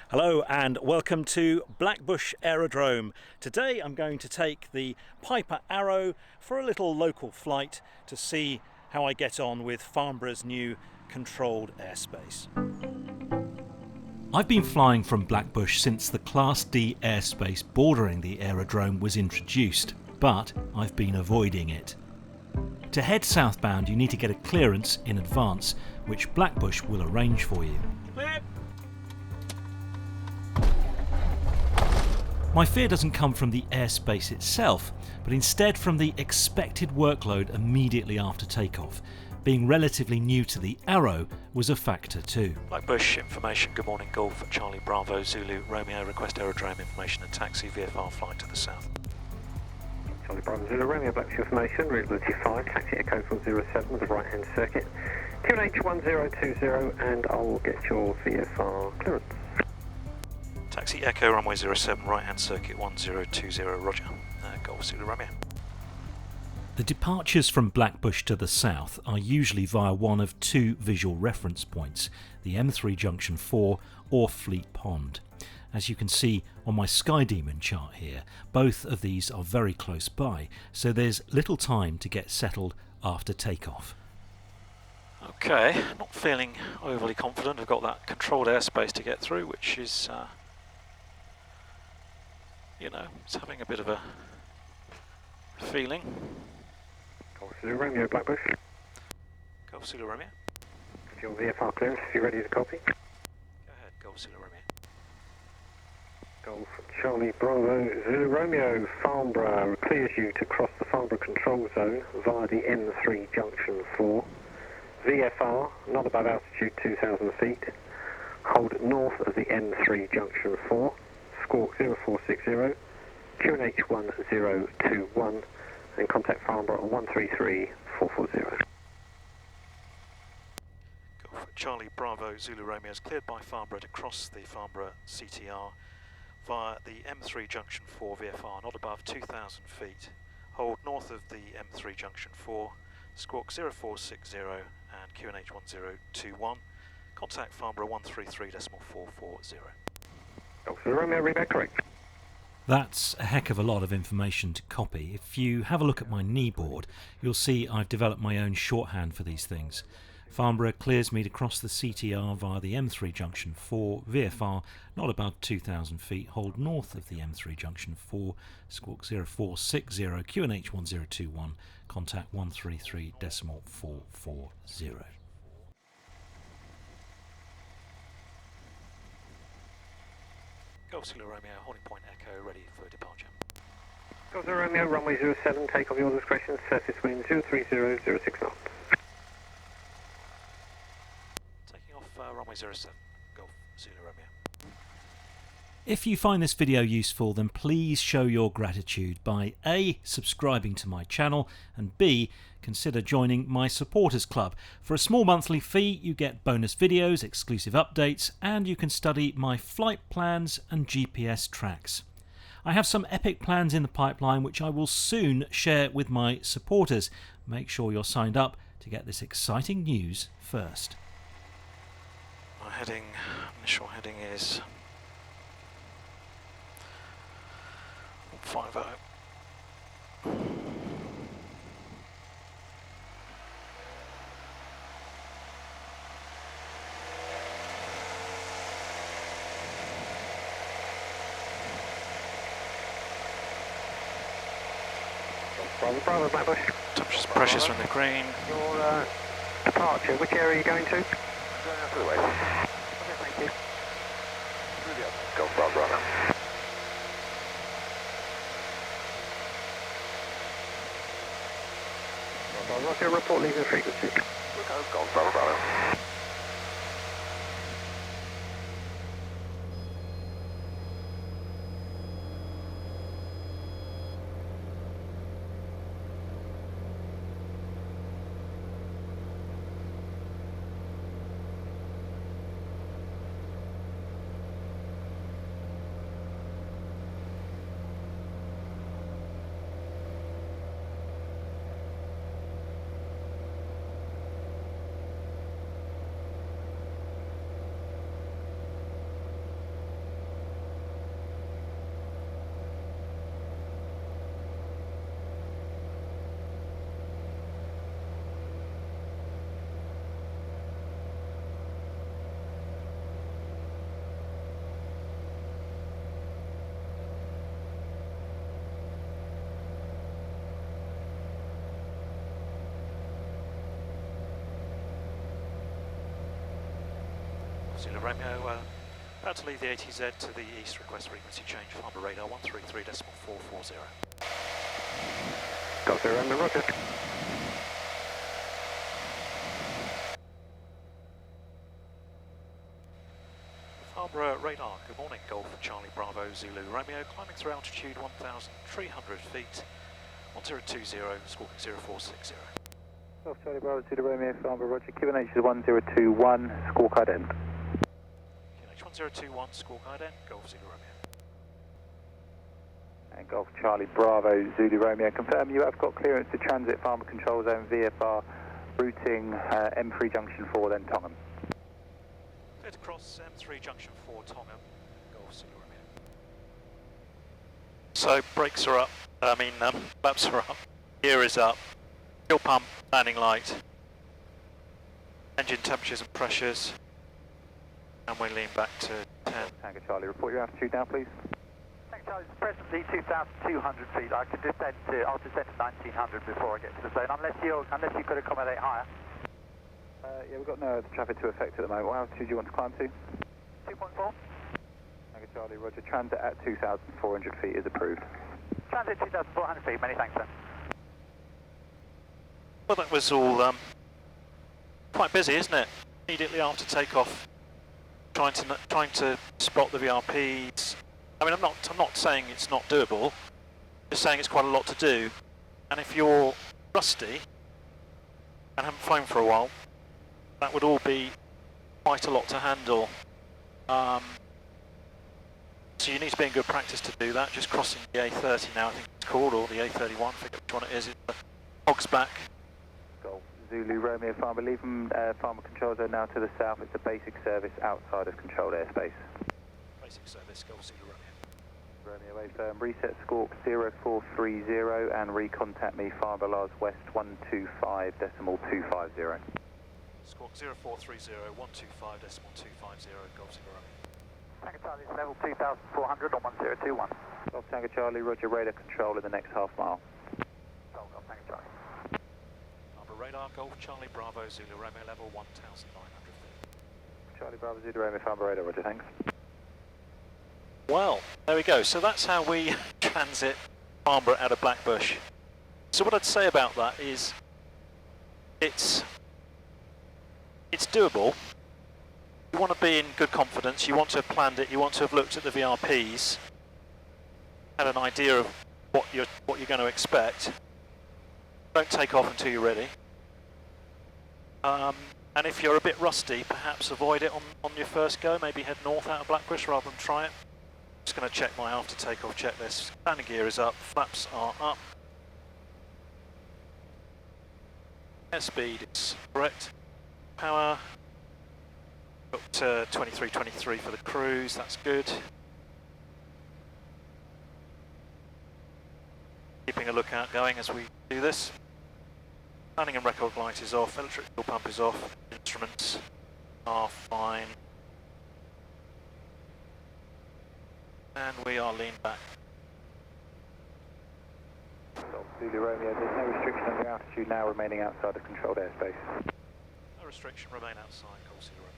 Hello and welcome to Blackbushe Aerodrome. Today I'm going to take the Piper Arrow for a little local flight to see how I get on with Farnborough's new controlled airspace. I've been flying from Blackbushe since the Class D airspace bordering the aerodrome was introduced, but I've been avoiding it. To head southbound you need to get a clearance in advance, which Blackbushe will arrange for you. My fear doesn't come from the airspace itself, but instead from the expected workload immediately after takeoff. Being relatively new to the Arrow was a factor too. Blackbushe information, good morning, Golf, Charlie Bravo, Zulu, Romeo, request aerodrome information and taxi VFR flight to the south. Charlie Bravo, Zulu, Romeo, Blackbushe information, route 35, taxi Echo 407 with the right hand circuit, QNH1020 and I'll get your VFR clearance. Taxi Echo, runway 07, right hand circuit 1020, roger. Golf Zulu Romeo. The departures from Blackbushe to the south are usually via one of two visual reference points, the M3 Junction 4 or Fleet Pond. As you can see on my Sky Demon chart here, both of these are very close by, so there's little time to get settled after takeoff. Okay, not feeling overly confident. I've got that controlled airspace to get through, which is it's having a bit of a feeling. Golf Zulu Romeo, Blackbushe. Golf Zulu Romeo. Your VFR clearance if you're ready to copy. Go ahead, Golf Zulu Romeo. Golf Charlie Bravo, Zulu Romeo, Farnborough clears you to cross the Farnborough control zone via the M3 Junction 4. VFR, not above altitude 2,000 feet. Hold north of the M3 Junction 4. Squawk 0460, QNH 1021 and contact Farnborough on 133440. Golf Charlie Bravo, Zulu Romeo is cleared by Farnborough to cross the Farnborough CTR via the M3 Junction 4 VFR, not above 2,000 feet. Hold north of the M3 Junction 4, squawk 0460 and QNH 1021. Contact Farnborough 133.440. Golf Zulu Romeo, read that correct. That's a heck of a lot of information to copy. If you have a look at my knee board, you'll see I've developed my own shorthand for these things. Farnborough clears me to cross the CTR via the M3 Junction 4, VFR, not above 2,000 feet, hold north of the M3 Junction 4, squawk 0460, QNH 1021, contact 133.440. Golf Zulu Romeo, holding point Echo, ready for departure. Golf Zulu Romeo, runway 07, take off your discretion, surface wind 030, 06 knots. Taking off runway 07, Golf Zulu Romeo. If you find this video useful, then please show your gratitude by A, subscribing to my channel, and B, consider joining my supporters club. For a small monthly fee you get bonus videos, exclusive updates, and you can study my flight plans and GPS tracks. I have some epic plans in the pipeline which I will soon share with my supporters. Make sure you're signed up to get this exciting news first. My initial heading is 50. Bravo, Blackbushe. Temperature's precious from the green. Your departure, which area are you going to? Going out to the west. Okay, thank you. Go Bravo. Roger, report leaving frequency. Go Bravo. Zulu Romeo, about to leave the ATZ to the east, request frequency change, Farnborough radar 133.440. Got 0 Romeo, roger. Farnborough radar, good morning, Golf Charlie Bravo Zulu Romeo, climbing through altitude 1,300 feet, 1020, squawking 0460. Golf Charlie Bravo Zulu Romeo, Farnborough, roger, QNH is 1021, squawk ident. QNH 1021, squawk ident, Golf Zulu Romeo. And Golf Charlie Bravo Zulu Romeo, confirm you have got clearance to transit Farnborough Control Zone VFR, routing M3 Junction 4, then Tongham. Clear to cross M3 Junction 4, Tongham, Golf Zulu Romeo. So brakes are up, flaps are up, gear is up, fuel pump, landing light, engine temperatures and pressures, and we lean back to 10. Tango Charlie, report your altitude now, please. Tango Charlie, it's presently 2,200 feet. I can descend to, I'll descend to 1,900 before I get to the zone, unless you could accommodate higher. Yeah, we've got no other traffic to affect at the moment. What altitude do you want to climb to? 2.4. Tango Charlie, roger. Transit at 2,400 feet is approved. Transit 2,400 feet, many thanks, sir. Well, that was all quite busy, isn't it? Immediately after takeoff, trying to spot the VRPs. I mean, I'm not saying it's not doable. Just saying it's quite a lot to do. And if you're rusty and haven't flown for a while, that would all be quite a lot to handle. So you need to be in good practice to do that. Just crossing the A30 now, I think it's called, or the A31, I forget which one it is. It's the Hogs back. Golf Zulu Romeo Farnborough, leave from Farnborough Control Zone now to the south. It's a basic service outside of controlled airspace. Basic service, Golf Zulu Romeo. Romeo A firm, reset squawk 0430 and recontact me Farnborough Lars West 125.250. Squawk 0430 125.250, Golf Zulu Romeo. Tango Charlie, level 2,400 on 1021. Golf Tango Charlie, roger, radar control in the next half mile. Golf Tango Charlie. Farnborough radar, Golf Charlie Bravo Zulu Romeo, level 1,900 feet. Charlie Bravo Zulu Romeo Farnborough radar, roger, thanks. Well, there we go. So that's how we transit Farnborough out of Blackbushe. So what I'd say about that is it's doable. You want to be in good confidence, you want to have planned it, you want to have looked at the VRPs, had an idea of what you're going to expect. Don't take off until you're ready. And if you're a bit rusty, perhaps avoid it on your first go, maybe head north out of Blackbushe rather than try it. Just going to check my after takeoff checklist. Landing gear is up, flaps are up. Airspeed is correct. Power. Got 2323 for the cruise, that's good. Keeping a lookout going as we do this. Landing and record light is off, electric fuel pump is off, instruments are fine. And we are lean back. Zulu Romeo, there's no restriction on your altitude now, remaining outside of controlled airspace. No restriction, remain outside, Golf Zulu Romeo.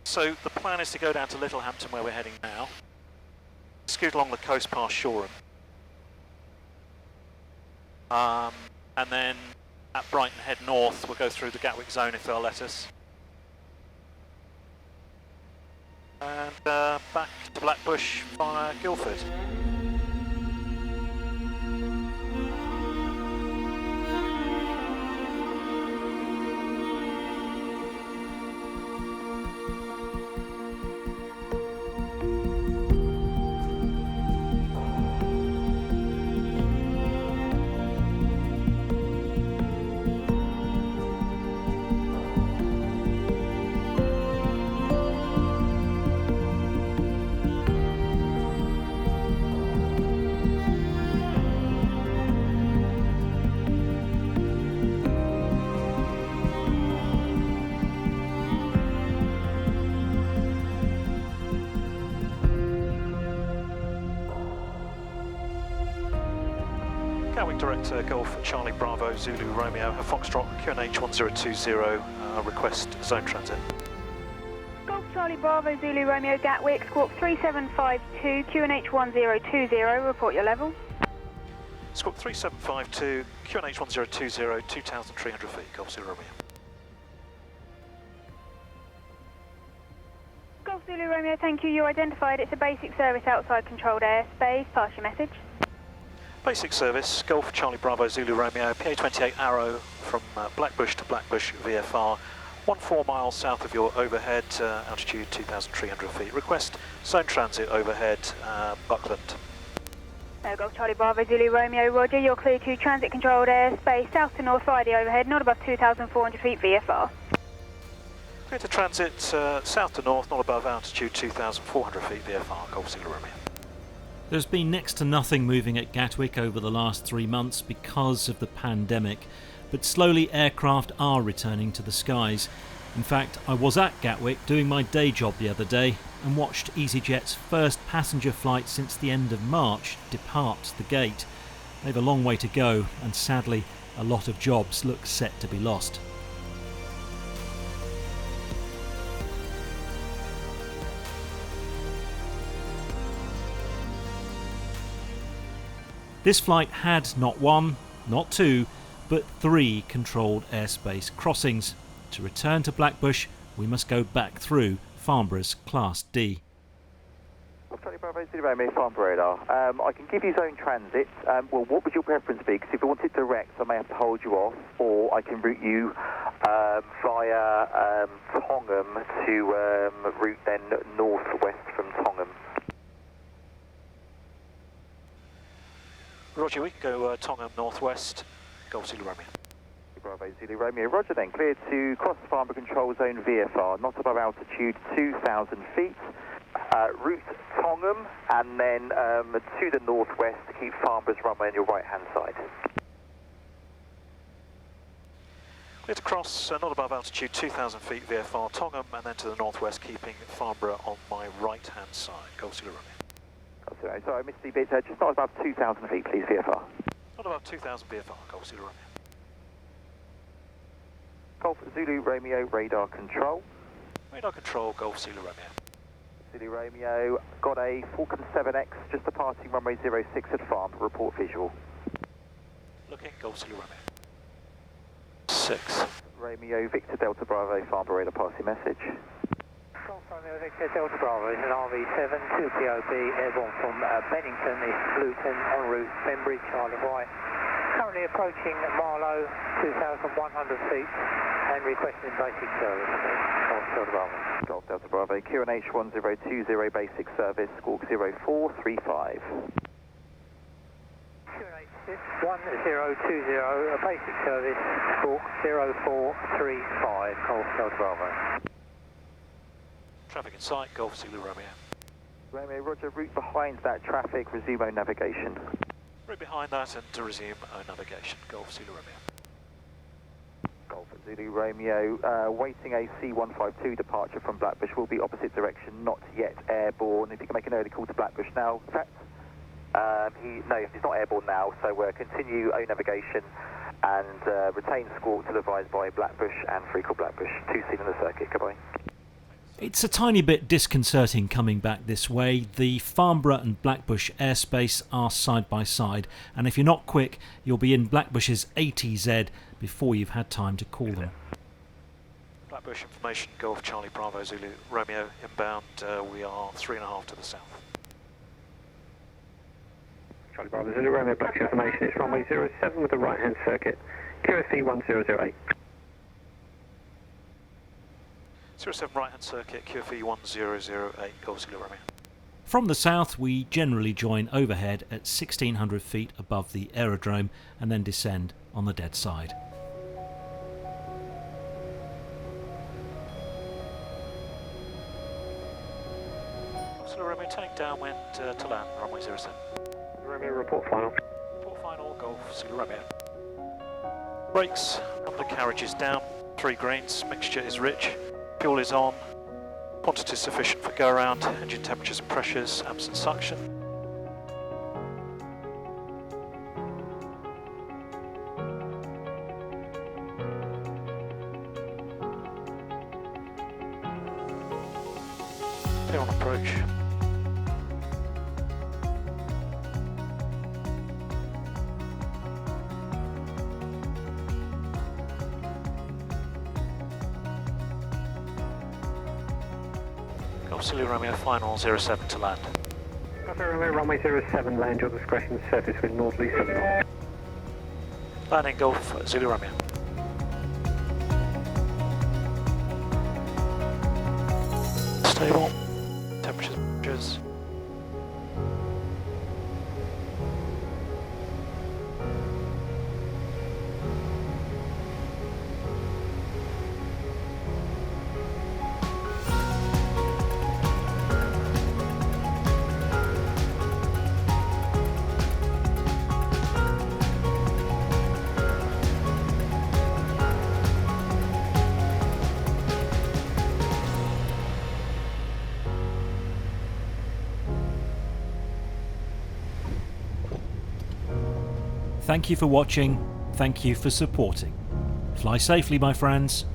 So the plan is to go down to Littlehampton where we're heading now, scoot along the coast past Shoreham, and then at Brighton head north. We'll go through the Gatwick zone if they'll let us, and back to Blackbushe via Guildford. Gatwick Director, Golf Charlie Bravo Zulu Romeo, Foxtrot QNH 1020, request zone transit. Golf Charlie Bravo Zulu Romeo Gatwick, squawk 3752, QNH 1020, report your level. Squawk 3752, QNH 1020, 2,300 feet, Golf Zulu Romeo. Golf Zulu Romeo, thank you. You're identified. It's a basic service outside controlled airspace. Pass your message. Basic service, Golf Charlie Bravo Zulu Romeo, PA28 Arrow from Blackbushe to Blackbushe VFR, 14 miles south of your overhead, altitude 2,300 feet. Request zone transit overhead, Buckland. Golf Charlie Bravo Zulu Romeo, roger. You're clear to transit controlled airspace, south to north via the overhead, not above 2,400 feet VFR. Clear to transit south to north, not above altitude 2,400 feet VFR, Golf Zulu Romeo. There's been next to nothing moving at Gatwick over the last 3 months because of the pandemic, but slowly aircraft are returning to the skies. In fact, I was at Gatwick doing my day job the other day and watched EasyJet's first passenger flight since the end of March depart the gate. They've a long way to go, and sadly, a lot of jobs look set to be lost. This flight had not one, not two, but 3 controlled airspace crossings. To return to Blackbushe, we must go back through Farnborough's Class D. Charlie Bravo Zulu Romeo, Farnborough radar. I can give you zone transit. Well, what would your preference be? Because if you want it direct, I may have to hold you off, or I can route you via Tongham to route then northwest from Tongham. Roger, we can go Tongham northwest, Golf Zulu Romeo. Bravo Zulu Romeo, roger then. Clear to cross the Farnborough control zone VFR, not above altitude 2,000 feet. Route Tongham, and then to the northwest to keep Farnborough's runway on your right-hand side. Clear to cross, not above altitude 2,000 feet VFR Tongham, and then to the northwest, keeping Farnborough on my right-hand side, Golf Zulu Romeo. Sorry, I missed the bit. Just not above 2,000 feet, please, VFR. Not above 2,000 VFR, Golf Zulu Romeo. Golf Zulu Romeo, radar control. Radar control, Golf Zulu Romeo. Zulu Romeo, got a Falcon 7X, just departing runway 06 at Farnborough, report visual. Looking, Golf Zulu Romeo. 6. Romeo, Victor Delta Bravo, Farnborough radar, pass your message. Golf Romeo Victor Delta Bravo, it's an RV7, 2POB, airborne from Bennington, it's Luton, en route, Benbridge, Isle of Wight. Currently approaching Marlow, 2,100 feet, and requesting basic service. Golf Delta Bravo. Golf Delta Bravo, QNH 1020, basic service, squawk 0435. QNH 1020, a basic service, squawk 0435, Golf Delta Bravo. Traffic in sight, Golf Zulu Romeo. Romeo, roger, route behind that traffic, resume own navigation. Route behind that and to resume own navigation, Golf Zulu Romeo. Golf Zulu Romeo, waiting a C152 departure from Blackbushe, will be opposite direction, not yet airborne. If you can make an early call to Blackbushe now. In fact, no, he's not airborne now, so continue own navigation and retain squawk till advised by Blackbushe and frequent Blackbushe. 2 seen in the circuit, goodbye. It's a tiny bit disconcerting coming back this way. The Farnborough and Blackbushe airspace are side by side, and if you're not quick, you'll be in Blackbushe's ATZ before you've had time to call them. Blackbushe information, Golf Charlie Bravo Zulu Romeo, inbound, we are 3.5 to the south. Charlie Bravo Zulu Romeo, Blackbushe information, it's runway 07 with the right-hand circuit, QFE 1008. 07 right-hand circuit, QFE 1008, Golf Zulu Romeo. From the south, we generally join overhead at 1,600 feet above the aerodrome and then descend on the dead side. Golf Zulu Romeo, take downwind to land, runway 07. Romeo, report final. Report final, Golf Zulu Romeo. Brakes, undercarriage is down, 3 greens, mixture is rich. Fuel is on, quantity is sufficient for go around, engine temperatures and pressures, absent suction. approach. Golf Zulu Romeo final 07 to land. Golf Romeo runway 07, land your discretion, surface with northerly 7 knots. Landing Golf Zulu Romeo. Stable, temperatures. Thank you for watching, thank you for supporting. Fly safely, my friends.